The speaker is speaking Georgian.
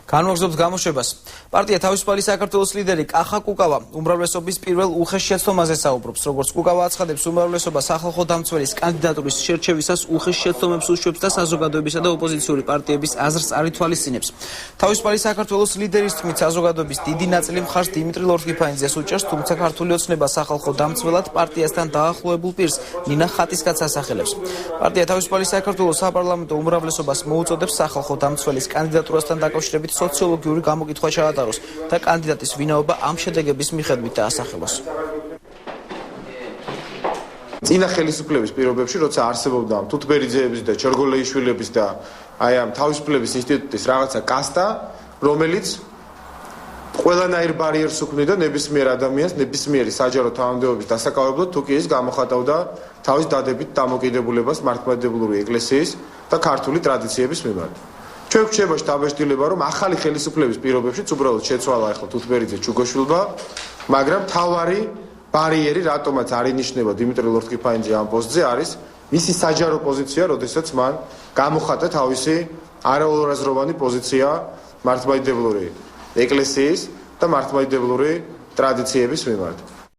განვაგრძობთ გამოშვებას. პარტია თავისუფალი საქართველოს ლიდერი კახა კუკავა უმრავლესობის პირველ უხეშ შეცდომაზე საუბრობს. როგორც კუკავა აცხადებს, უმრავლესობა სახალხო დამცველის კანდიდატურის შერჩევისას უხეშ შეცდომებს უშვებს და საზოგადოებისა და ოპოზიციური პარტიების აზრს არ ითვალისწინებს. თავისუფალი საქართველოს ლიდერის თქმით, საზოგადოების დიდი ნაწილი მხარს დიმიტრი ლორთქიფანიძეს უჭერს, თუმცა ქართული ოცნება სახალხო დამცველად პარტიასთან დაახლოებულ პირს ნინა ხატისკაცს ასახელებს. პარტია თავისუფალი საქართველოს საპარლამენტო უმრავლესობას მოუწოდებს სახალხო დამცველის კანდიდატურასთან დაკავშირებით სოციოლოგიური გამოკითხვა ჩაატაროს და კანდიდატის ვინაობა ამ შედეგების მიხედვით დაასახელოს. წინა ხელისუფლების პირობებში, როცა არსებობდა თუთბერიძეების და ჩერგოლეიშვილების და აი ამ თავისუფლების ინსტიტუტის რაღაცა კასტა, რომელიც ყველანაირ ბარიერს უქმნიდა ნებისმიერ ადამიანს, ნებისმიერი საჯარო თანამდებობის დასაკავებლად, თუ კი ის გამოხატავდა თავის დადებით დამოკიდებულებას მართლმადიდებლური ეკლესიის და ქართული ტრადიციების მიმართ. ჩვენ გვჩნევაში დაბეჭდილება, რომ ახალი ხელისუფლების პირობებშიც უბრალოდ შეცვალა ახლა თუთბერიძე ჩუგოშვილმა, მაგრამ თავარი ბარიერი, რატომაც არ ინიშნება დიმიტრი ლორთქიფანიძე ამ პოსტზე, არის მისი საჯარო პოზიცია, როდესაც მან გამოხატა თავისი არაუარაზროვანი პოზიცია მართლმადიდებლური ეკლესიის და მართლმადიდებლური ტრადიციების მიმართ.